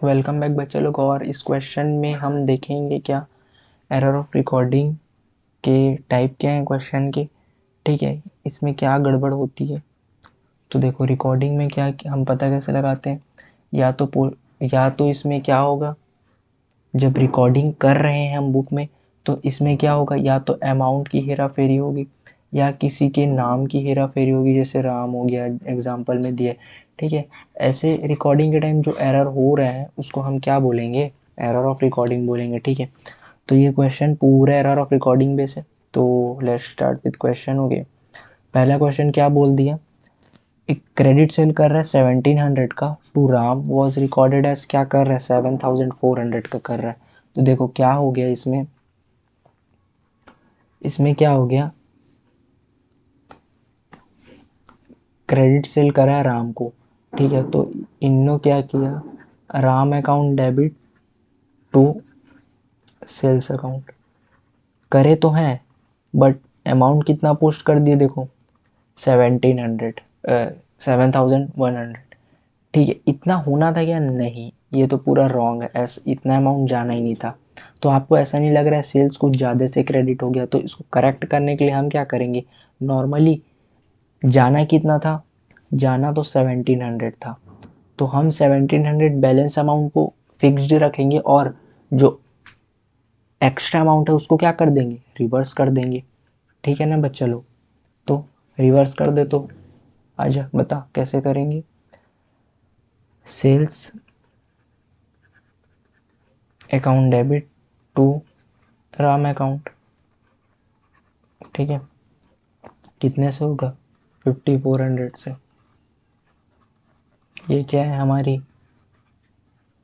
Welcome back बच्चे लोग। और इस क्वेश्चन में हम देखेंगे क्या एरर ऑफ रिकॉर्डिंग के टाइप क्या हैं क्वेश्चन के। ठीक है, इसमें क्या गड़बड़ होती है। तो देखो रिकॉर्डिंग में क्या हम पता कैसे लगाते हैं। या तो इसमें क्या होगा, जब रिकॉर्डिंग कर रहे हैं हम बुक में, तो इसमें क्या होगा, या तो अमाउंट की हेरा फेरी होगी या किसी के नाम की हेरा फेरी होगी, जैसे राम हो गया एग्जाम्पल में दिया। ठीक है, ऐसे रिकॉर्डिंग के टाइम जो एरर हो रहा है उसको हम क्या बोलेंगे, एरर ऑफ रिकॉर्डिंग बोलेंगे। ठीक है, तो ये क्वेश्चन पूरा एरर ऑफ रिकॉर्डिंग बेस है। तो लेट्स स्टार्ट विद क्वेश्चन। हो गया, पहला क्वेश्चन क्या बोल दिया, एक क्रेडिट सेल कर रहा है 1700 का to Ram was recorded as क्या कर रहा है 7400 का कर रहा है। तो देखो क्या हो गया, इसमें इसमें क्या हो गया, क्रेडिट सेल करा है राम को। ठीक है, तो इन्हों क्या किया, Ram account debit to sales account करे तो हैं, बट अमाउंट कितना पोस्ट कर दिए देखो 1700, 7100। ठीक है, इतना होना था क्या, नहीं, ये तो पूरा रॉन्ग है, ऐसा इतना अमाउंट जाना ही नहीं था। तो आपको ऐसा नहीं लग रहा है सेल्स कुछ ज़्यादा से क्रेडिट हो गया, तो इसको करेक्ट करने के लिए हम क्या करेंगे, नॉर्मली जाना कितना था, जाना तो 1700 था, तो हम 1700 बैलेंस अमाउंट को फिक्स्ड रखेंगे और जो एक्स्ट्रा अमाउंट है उसको क्या कर देंगे, रिवर्स कर देंगे। ठीक है ना बच्चा लोग, तो रिवर्स कर दे तो आजा बता कैसे करेंगे। Sales account debit to Ram account. ठीक है, कितने से होगा, 5400 से। ये क्या है हमारी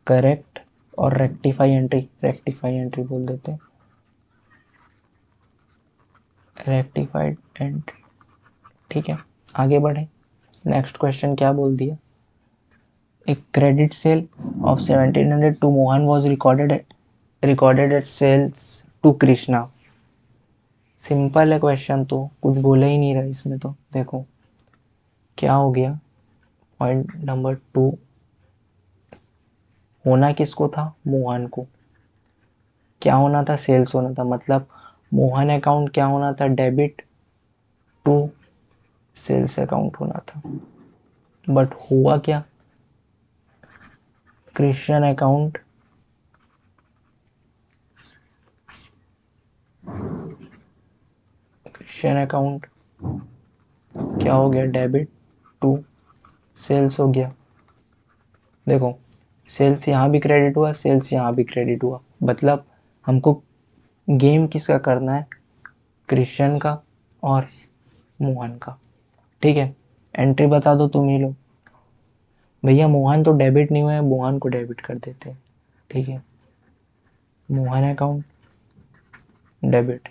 करेक्ट और रेक्टिफाई एंट्री बोल देते हैं, रेक्टिफाइड एंट्री। ठीक है, आगे बढ़े। नेक्स्ट क्वेश्चन क्या बोल दिया, एक credit sale of 1700 to Mohan was recorded at sales to Krishna. Simple है क्वेश्चन, तो कुछ बोला ही नहीं रहा इसमें। तो देखो क्या हो गया, पॉइंट नंबर 2, होना किसको था, मोहन को। क्या होना था, सेल्स होना था, मतलब मोहन अकाउंट क्या होना था, डेबिट टू सेल्स अकाउंट होना था। बट हुआ क्या, क्रिश्चियन अकाउंट क्रिश्चियन अकाउंट क्या हो गया, डेबिट टू सेल्स हो गया। देखो सेल्स यहाँ भी क्रेडिट हुआ, सेल्स यहाँ भी क्रेडिट हुआ, मतलब हमको गेम किसका करना है, क्रिश्चियन का और मोहन का। ठीक है, एंट्री बता दो तुम ही लोग। भैया मोहन तो डेबिट नहीं हुआ है, मोहन को डेबिट कर देते हैं। ठीक है, मोहन अकाउंट डेबिट,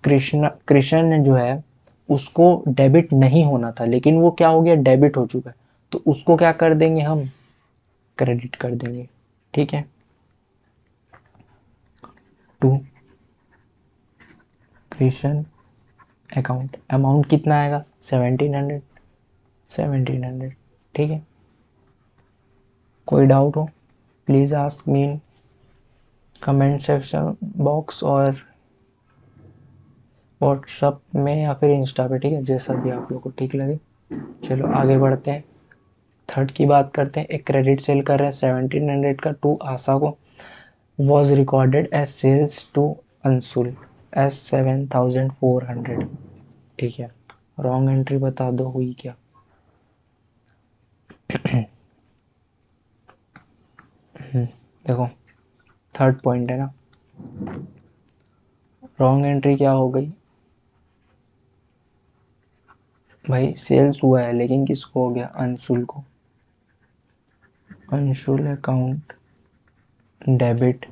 कृष्ण जो है उसको डेबिट नहीं होना था, लेकिन वो क्या हो गया, डेबिट हो चुका है, तो उसको क्या कर देंगे हम, क्रेडिट कर देंगे। ठीक है, टू कृष्ण अकाउंट, अमाउंट कितना आएगा 1700। ठीक है, कोई डाउट हो please ask me in comment section box और व्हाट्सअप में या फिर इंस्टा पे। ठीक है, जैसा भी आप लोग को ठीक लगे। चलो आगे बढ़ते हैं, थर्ड की बात करते हैं। एक क्रेडिट सेल कर रहे हैं 1700 का टू आशा को, was recorded as sales to Anshul as 7400। ठीक है, रॉन्ग एंट्री बता दो हुई क्या। देखो थर्ड पॉइंट है ना, रॉन्ग एंट्री क्या हो गई भाई, सेल्स हुआ है लेकिन किसको हो गया, अंशुल को। Anshul account debit.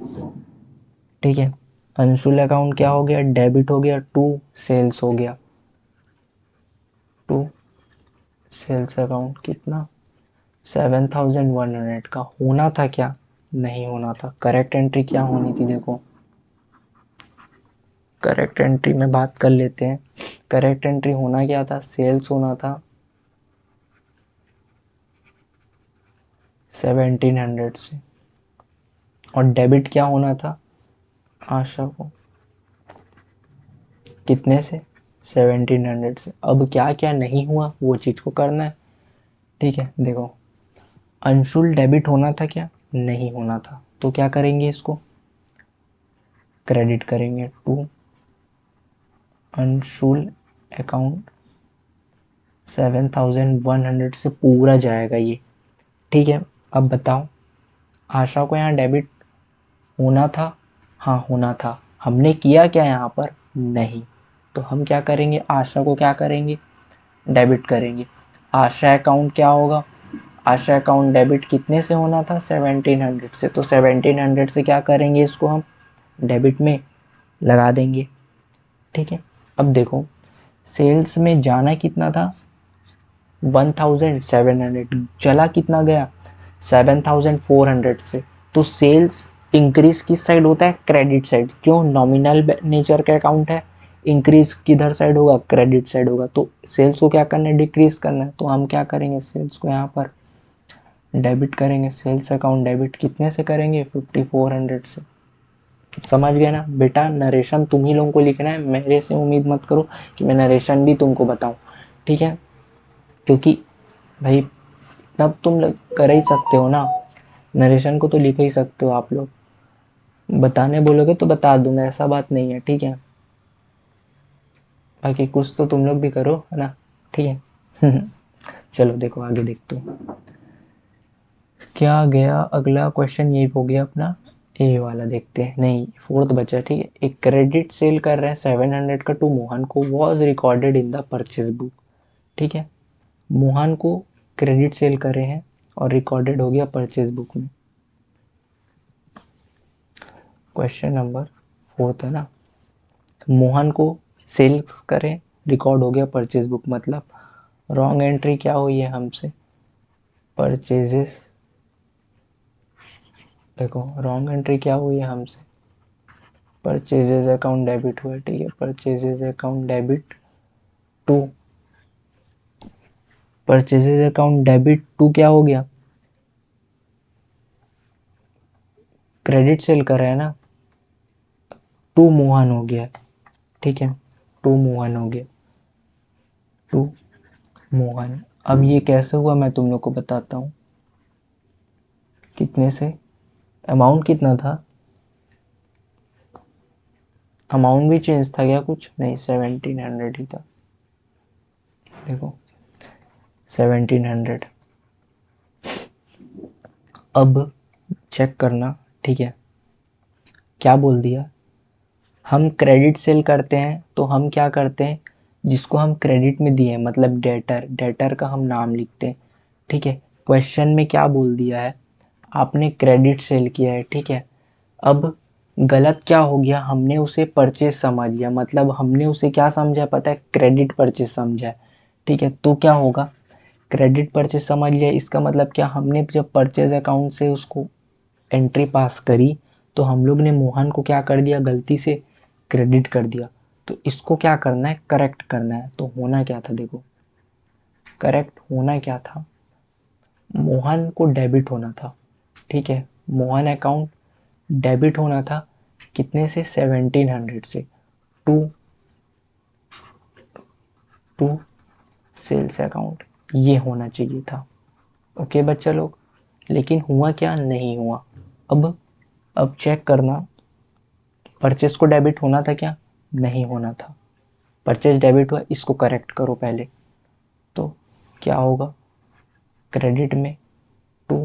ठीक है, अंशुल अकाउंट क्या हो गया, डेबिट हो गया टू सेल्स हो गया, टू सेल्स अकाउंट कितना 7100 का होना था क्या, नहीं होना था। करेक्ट एंट्री क्या होनी थी, देखो करेक्ट एंट्री में बात कर लेते हैं। करेक्ट एंट्री होना क्या था, सेल्स होना था 1700 से, और डेबिट क्या होना था आशा को, कितने से, 1700 से। अब क्या क्या नहीं हुआ वो चीज़ को करना है, ठीक है। देखो अंशुल डेबिट होना था क्या, नहीं होना था, तो क्या करेंगे, इसको क्रेडिट करेंगे टू अंशुल अकाउंट 7100 से पूरा जाएगा ये, ठीक है। अब बताओ आशा को यहाँ डेबिट होना था, हाँ होना था, हमने किया क्या यहाँ पर, नहीं, तो हम क्या करेंगे, आशा को क्या करेंगे, डेबिट करेंगे। आशा अकाउंट क्या होगा, आशा अकाउंट डेबिट कितने से होना था, 1700 से, तो 1700 से क्या करेंगे, इसको हम डेबिट में लगा देंगे, ठीक है। अब देखो सेल्स में जाना कितना था, 1700, चला कितना गया, 7400 से, तो सेल्स इंक्रीज किस साइड होता है, क्रेडिट साइड, क्यों, नॉमिनल नेचर का अकाउंट है, इंक्रीज किधर साइड होगा, क्रेडिट साइड होगा, तो सेल्स को क्या करना है, डिक्रीज करना है, तो हम क्या करेंगे, सेल्स को यहाँ पर डेबिट करेंगे, सेल्स अकाउंट डेबिट कितने से करेंगे, 5400 से। समझ गए ना बेटा, नरेशन तुम ही लोगों को लिखना है, मेरे से उम्मीद मत करो कि मैं नरेशन भी तुमको बताऊं, ठीक है, क्योंकि भाई तब तुम लोग कर ही सकते हो ना, नरेशन को तो लिख ही सकते हो आप लोग, बताने बोलोगे तो बता दूंगा, ऐसा बात नहीं है, ठीक है। बाकी कुछ तो तुम लोग भी करो, है ना, ठीक है। चलो देखो आगे देखते हो क्या गया, अगला क्वेश्चन यही हो गया अपना, ए वाला देखते हैं, नहीं फोर्थ बचा, ठीक है। एक क्रेडिट सेल कर रहे हैं 700 का टू मोहन को, was recorded in the purchase book, ठीक है। मोहन को क्रेडिट सेल कर रहे हैं और रिकॉर्डेड हो गया परचेज बुक में। क्वेश्चन नंबर फोर्थ है ना, मोहन को सेल्स करें, रिकॉर्ड हो गया परचेज बुक, मतलब रॉन्ग एंट्री क्या हुई है हमसे, परचेजेस, देखो रॉन्ग एंट्री क्या हुई है हमसे, परचेजेस अकाउंट डेबिट हुआ है, ठीक है, purchases account debit to, purchases account debit to क्या हो गया, क्रेडिट सेल कर रहे हैं ना, टू मोहन हो गया, ठीक है, टू मोहन हो गया, टू मोहन। अब ये कैसे हुआ मैं तुम लोग को बताता हूँ, कितने से, अमाउंट कितना था, अमाउंट भी चेंज था क्या कुछ, नहीं 1700 ही था, देखो 1700। अब चेक करना, ठीक है, क्या बोल दिया, हम क्रेडिट सेल करते हैं तो हम क्या करते हैं, जिसको हम क्रेडिट में दिए मतलब डेटर, डेटर का हम नाम लिखते हैं, ठीक है। क्वेश्चन में क्या बोल दिया है, आपने क्रेडिट सेल किया है, ठीक है। अब गलत क्या हो गया, हमने उसे परचेज समझ लिया, मतलब हमने उसे क्या समझा पता है, क्रेडिट परचेज समझा है, ठीक है। तो क्या होगा, क्रेडिट परचेज समझ लिया, इसका मतलब क्या, हमने जब परचेज अकाउंट से उसको एंट्री पास करी तो हम लोग ने मोहन को क्या कर दिया, गलती से क्रेडिट कर दिया, तो इसको क्या करना है, करेक्ट करना है। तो होना क्या था, देखो करेक्ट होना क्या था, मोहन को डेबिट होना था, ठीक है, मोहन अकाउंट डेबिट होना था, कितने से, 1700 से, टू टू सेल्स अकाउंट, ये होना चाहिए था, ओके बच्चा लोग। लेकिन हुआ क्या, नहीं हुआ। अब चेक करना, परचेस को डेबिट होना था क्या, नहीं होना था, परचेज डेबिट हुआ, इसको करेक्ट करो पहले, तो क्या होगा, क्रेडिट में टू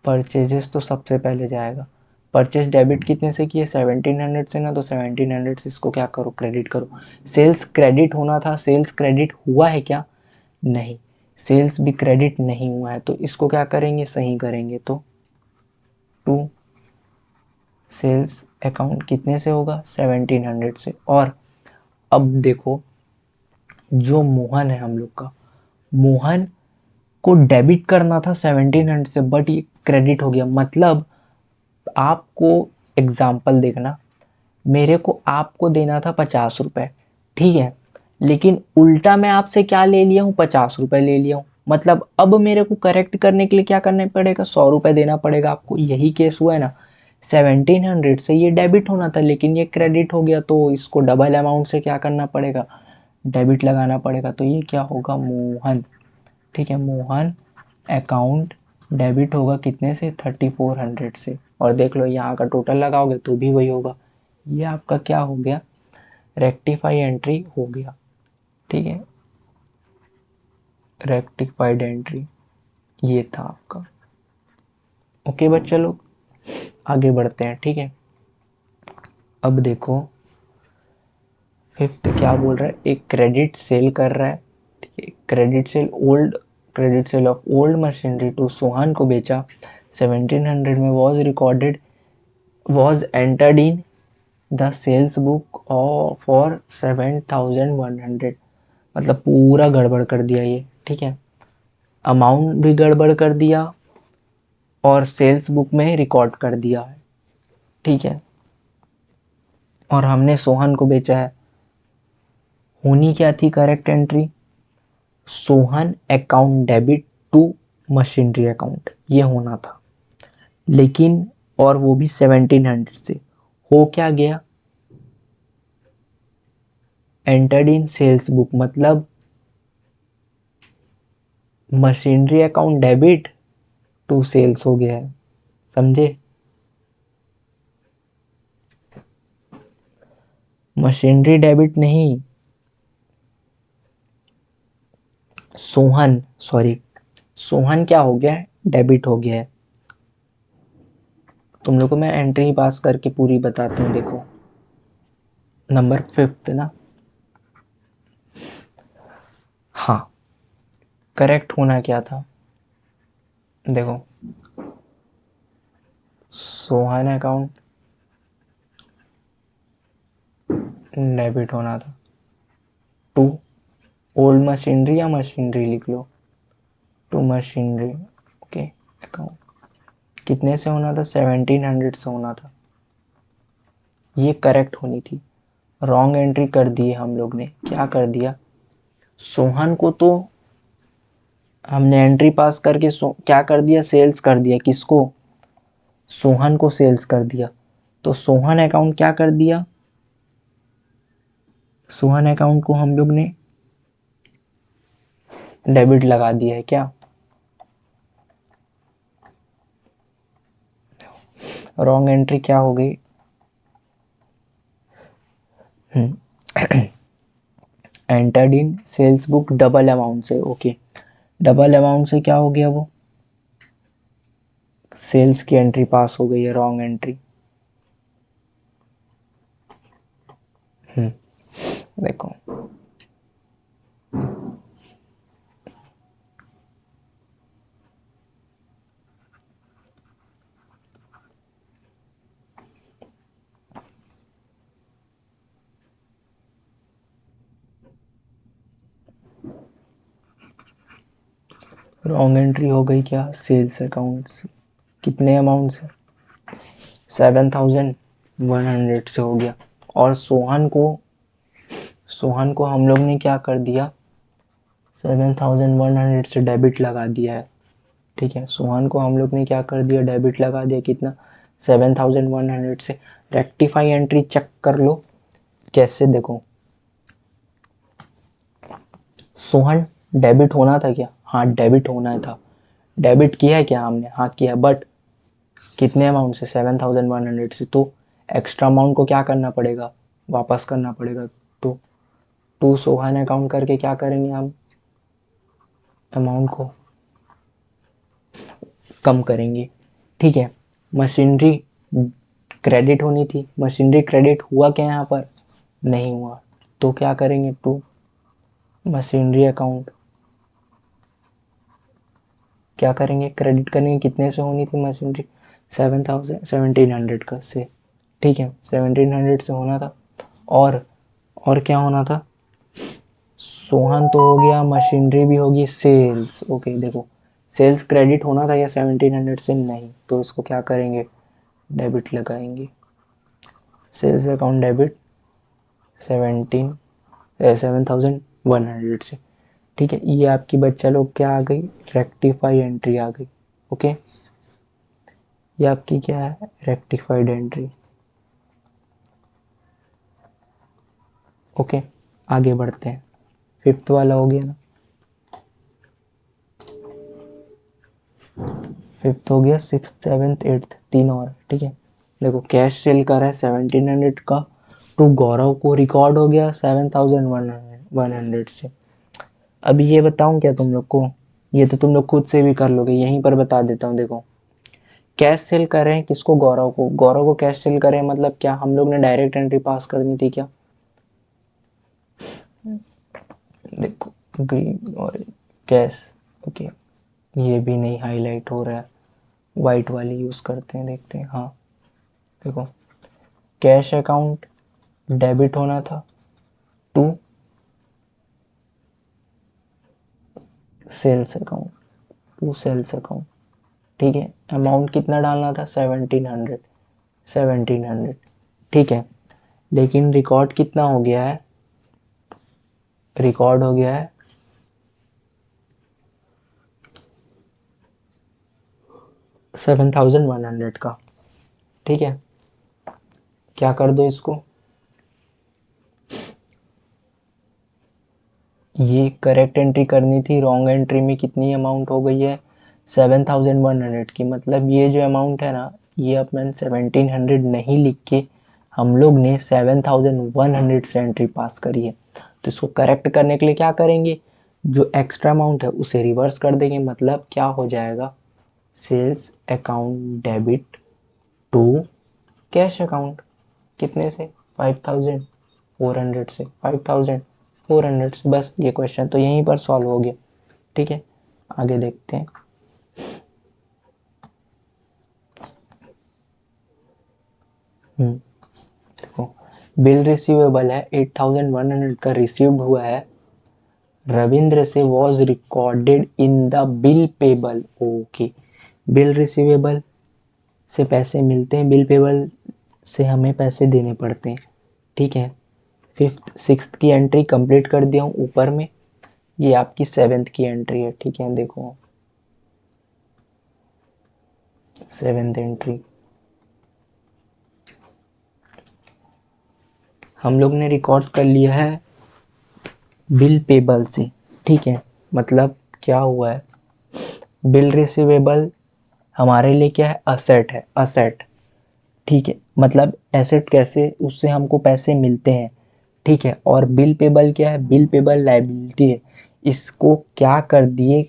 परचेजेस तो सबसे पहले जाएगा, परचेज डेबिट कितने से किए, 1700 से ना, तो 1700 से इसको क्या करो, क्रेडिट करो। सेल्स क्रेडिट होना था, सेल्स क्रेडिट हुआ है क्या, नहीं, सेल्स भी क्रेडिट नहीं हुआ है, तो इसको क्या करेंगे, सही करेंगे, तो टू सेल्स अकाउंट कितने से होगा, 1700 से। और अब देखो जो मोहन है हम लोग का, मोहन को डेबिट करना था 1700 से, बट ये क्रेडिट हो गया, मतलब आपको एग्जाम्पल देखना, मेरे को आपको देना था 50 रुपये, ठीक है, लेकिन उल्टा मैं आपसे क्या ले लिया हूँ, 50 रुपये ले लिया हूँ, मतलब अब मेरे को करेक्ट करने के लिए क्या करना पड़ेगा, 100 रुपये देना पड़ेगा आपको। यही केस हुआ है ना, 1700 से ये डेबिट होना था लेकिन ये क्रेडिट हो गया, तो इसको डबल अमाउंट से क्या करना पड़ेगा, डेबिट लगाना पड़ेगा। तो ये क्या होगा, मोहन। ठीक है, मोहन अकाउंट डेबिट होगा कितने से, 3400 से। और देख लो यहाँ का टोटल लगाओगे तो भी वही होगा। ये आपका क्या हो गया, रेक्टिफाई एंट्री हो गया। ठीक है, रेक्टिफाइड एंट्री ये था आपका। ओके बच्चा लोग, आगे बढ़ते हैं। ठीक है, अब देखो फिफ्थ क्या बोल रहा है, एक क्रेडिट सेल कर रहा है। ठीक है, credit sale of old machinery to Sohan को बेचा 1700 में, was entered in the sales book for 7100। मतलब पूरा गड़बड़ कर दिया ये। ठीक है, अमाउंट भी गड़बड़ कर दिया और सेल्स बुक में रिकॉर्ड कर दिया है। ठीक है, और हमने सोहन को बेचा है। होनी क्या थी correct entry, Sohan account debit to machinery account, ये होना था। लेकिन और वो भी 1700 से हो क्या गया, एंटर्ड इन सेल्स बुक, मतलब machinery account debit to sales हो गया है। समझे, मशीनरी डेबिट नहीं, सोहन क्या हो गया है, डेबिट हो गया है। तुम लोग को मैं एंट्री पास करके पूरी बताता हूँ। देखो नंबर फिफ्थ ना, हाँ करेक्ट होना क्या था, देखो सोहन अकाउंट डेबिट होना था टू ओल्ड मशीनरी, या मशीनरी लिख लो, टू मशीनरी। ओके, अकाउंट कितने से होना था, 1700 से होना था। ये करेक्ट होनी थी, रॉन्ग एंट्री कर दी है हम लोग ने। क्या कर दिया, सोहन को तो हमने एंट्री पास करके क्या कर दिया, सेल्स कर दिया। किसको, सोहन को सेल्स कर दिया। तो सोहन अकाउंट क्या कर दिया, सोहन अकाउंट को हम लोग ने डेबिट लगा दिया है क्या। रॉन्ग एंट्री क्या हो गई, entered in sales book double amount से। ओके, डबल अमाउंट से क्या हो गया, वो सेल्स की एंट्री पास हो गई है, रॉन्ग एंट्री। देखो रॉन्ग एंट्री हो गई क्या, सेल्स अकाउंट से। कितने अमाउंट से, 7100 से हो गया। और सोहन को हम लोग ने क्या कर दिया, 7100 से डेबिट लगा दिया है। ठीक है, सोहन को हम लोग ने क्या कर दिया, डेबिट लगा दिया। कितना, 7100 से। रेक्टिफाई एंट्री चेक कर लो कैसे, देखो सोहन डेबिट होना था क्या, हाँ डेबिट होना था। डेबिट किया है क्या हमने, हाँ किया, बट कितने अमाउंट से, 7100 से। तो एक्स्ट्रा अमाउंट को क्या करना पड़ेगा, वापस करना पड़ेगा। तो टू सोहन अकाउंट करके क्या करेंगे हम, अमाउंट को कम करेंगे। ठीक है, मशीनरी क्रेडिट होनी थी, मशीनरी क्रेडिट हुआ क्या यहाँ पर, नहीं हुआ। तो क्या करेंगे, टू मशीनरी अकाउंट क्या करेंगे, क्रेडिट करेंगे। कितने से होनी थी मशीनरी, 1700 का से। ठीक है, 1700 से होना था। और क्या होना था, सोहन तो हो गया, मशीनरी भी होगी, सेल्स। ओके देखो, सेल्स क्रेडिट होना था या 1700 से, नहीं। तो इसको क्या करेंगे, डेबिट लगाएंगे। सेल्स अकाउंट डेबिट 17 7100 से। ठीक है, ये आपकी बच्चा लोग क्या आ गई, रेक्टिफाई एंट्री आ गई। ओके, ये आपकी क्या है, रेक्टिफाइड एंट्री। ओके, आगे बढ़ते हैं। फिफ्थ वाला हो गया ना, फिफ्थ हो गया, सिक्स सेवेंथ एट्थ तीन और। ठीक है, देखो कैश सेल कर रहा है 1700 का टू गौरव को, रिकॉर्ड हो गया 7100 से। अभी ये बताऊं क्या तुम लोग को, ये तो तुम लोग खुद से भी कर लोगे, यहीं पर बता देता हूँ। देखो कैश सेल कर रहे हैं किसको, गौरव को, गौरव को कैश सेल करें मतलब क्या, हम लोग ने डायरेक्ट एंट्री पास करनी थी क्या। देखो ग्रीन और कैश, ओके, ये भी नहीं हाईलाइट हो रहा है, वाइट वाली यूज करते हैं, देखते हैं। हाँ देखो, कैश अकाउंट डेबिट होना था to sales account, to sales account. ठीक है, अमाउंट कितना डालना था, 1700, 1700। ठीक है, लेकिन रिकॉर्ड कितना हो गया है, रिकॉर्ड हो गया है 7100 का। ठीक है, क्या कर दो इसको, ये करेक्ट एंट्री करनी थी, रॉन्ग एंट्री में कितनी अमाउंट हो गई है 7100 की। मतलब ये जो अमाउंट है ना, ये अपन 1700 नहीं लिख के हम लोग ने 7100 से एंट्री पास करी है। तो इसको करेक्ट करने के लिए क्या करेंगे, जो एक्स्ट्रा अमाउंट है उसे रिवर्स कर देंगे। मतलब क्या हो जाएगा, sales account debit to cash account, कितने से, 5400 से, 5400 से। बस ये क्वेश्चन तो यहीं पर सॉल्व हो गया। ठीक है, आगे देखते हैं। देखो बिल रिसीवेबल है 8100 का रिसीव्ड हुआ है, रविंद्र से was recorded in the bill payable. Okay, bill receivable से पैसे मिलते हैं, बिल पेबल से हमें पैसे देने पड़ते हैं। ठीक है, फिफ्थ सिक्स्थ की एंट्री कंप्लीट कर दिया हूँ ऊपर में, ये आपकी सेवेंथ की एंट्री है। ठीक है, देखो सेवेंथ एंट्री हम लोग ने रिकॉर्ड कर लिया है बिल पेबल से। ठीक है, मतलब क्या हुआ है, बिल रिसीवेबल हमारे लिए क्या है, असेट है, असेट। ठीक है, मतलब एसेट कैसे, उससे हमको पैसे मिलते हैं। ठीक है, और बिल पेबल क्या है, बिल पेबल लाइबिलिटी है। इसको क्या कर दिए,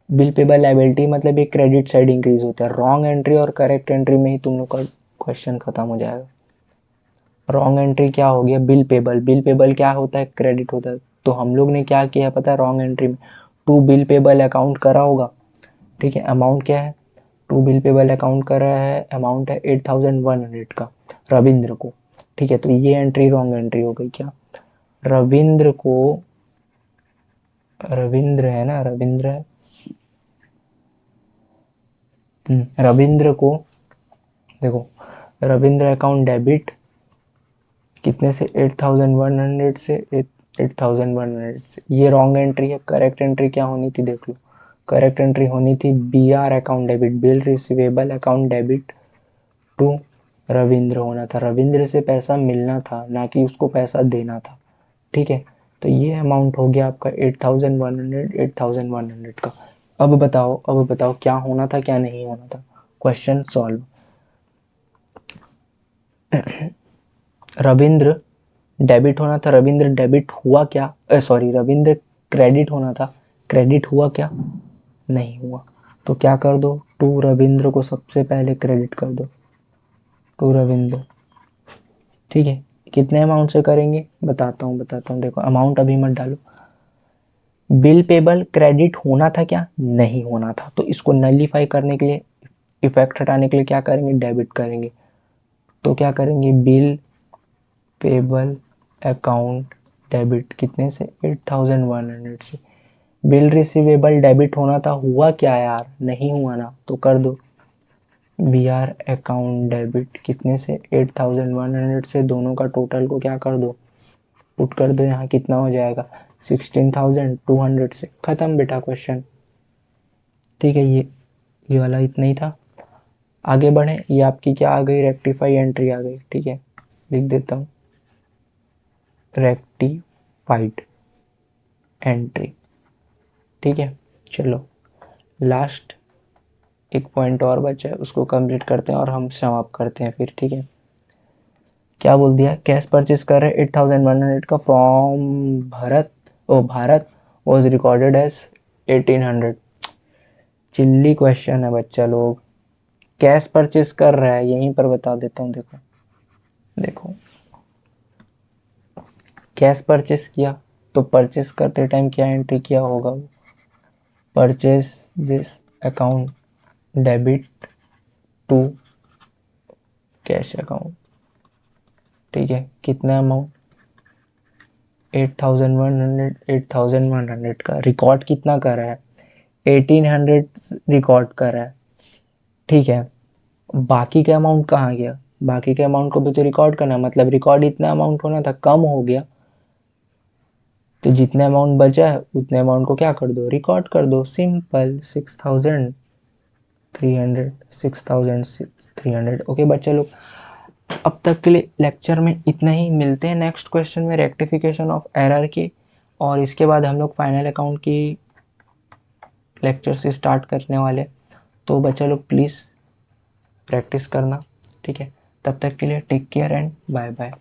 बिल पेबल लाइबिलिटी मतलब एक क्रेडिट साइड इंक्रीज होता है। रॉन्ग एंट्री और करेक्ट एंट्री में ही तुम लोग का क्वेश्चन खत्म हो जाएगा। रॉन्ग एंट्री क्या हो गया, बिल पेबल, बिल पेबल क्या होता है, क्रेडिट होता है। तो हम लोग ने क्या किया पता है, रॉन्ग एंट्री में टू बिल पेबल अकाउंट करा होगा। ठीक है, अमाउंट क्या है, टू बिल पेबल अकाउंट कर रहा है, अमाउंट है 8100 का रविंद्र को। ठीक है, तो ये एंट्री रॉन्ग एंट्री हो गई क्या, रविंद्र को, रविंद्र है ना, रविंद्र है, रविंद्र को, देखो रविंद्र अकाउंट डेबिट कितने से, 8100 से, 8100 से। ये रॉन्ग एंट्री है, करेक्ट एंट्री क्या होनी थी देख लो, करेक्ट एंट्री होनी थी B R account debit, bill receivable account debit to Ravindra होना था, रविंद्र से पैसा मिलना था, ना कि उसको पैसा देना था। ठीक है, तो ये अमाउंट हो गया आपका 8100, 8100 का। अब बताओ, अब बताओ क्या होना था क्या नहीं होना था, क्वेश्चन सॉल्व। रविंद्र डेबिट होना था, रविंद्र डेबिट हुआ क्या, सॉरी रविंद्र क्रेडिट होना था, क्रेडिट हुआ क्या, नहीं हुआ। तो क्या कर दो, टू रविंद्र को सबसे पहले क्रेडिट कर दो, टू रविंद्र। ठीक है, कितने अमाउंट से करेंगे, बताता हूँ। देखो अमाउंट अभी मत डालो, बिल पेबल क्रेडिट होना था क्या, नहीं होना था। तो इसको नलीफाई करने के लिए, इफेक्ट हटाने के लिए क्या करेंगे, डेबिट करेंगे। तो क्या करेंगे, बिल पेबल अकाउंट डेबिट कितने से, 8100 से। बिल रिसीवेबल डेबिट होना था, हुआ क्या यार, नहीं हुआ ना, तो कर दो बी आर अकाउंट डेबिट कितने से, 8100 से। दोनों का टोटल को क्या कर दो, पुट कर दो, यहाँ कितना हो जाएगा 16,200 से ख़त्म बेटा क्वेश्चन। ठीक है, ये वाला इतना ही था। आगे बढ़ें। ये आपकी क्या आ गई, रेक्टिफाई एंट्री आ गई। ठीक है, लिख देता हूँ रेक्टिफाइड एंट्री। ठीक है, चलो लास्ट एक पॉइंट और बचा है, उसको कंप्लीट करते हैं और हम समाप्त करते हैं फिर। ठीक है, क्या बोल दिया, कैश परचेज कर रहे 8,100 का from Bharat was recorded as 1,800। Silly question है बच्चा लोग, कैश परचेज कर रहा है, यहीं पर बता देता हूँ। देखो देखो, कैश परचेज किया तो परचेज करते टाइम क्या एंट्री किया होगा, purchases account debit to cash account. ठीक है, कितना अमाउंट, 8,100 का रिकॉर्ड कितना कर रहा है, 1,800 रिकॉर्ड कर रहा है। ठीक है, बाकी का अमाउंट कहाँ गया, बाकी के अमाउंट को भी तो रिकॉर्ड करना, मतलब रिकॉर्ड इतना अमाउंट होना था, कम हो गया, तो जितने अमाउंट बचा है उतने अमाउंट को क्या कर दो, रिकॉर्ड कर दो, सिंपल। 6,300 ओके बच्चा लोग, अब तक के लिए लेक्चर में इतना ही। मिलते हैं नेक्स्ट क्वेश्चन में रेक्टिफिकेशन ऑफ एरर के, और इसके बाद हम लोग फाइनल अकाउंट की लेक्चर से स्टार्ट करने वाले। तो बच्चा लोग प्लीज़ प्रैक्टिस करना। ठीक है, तब तक के लिए take care and bye bye.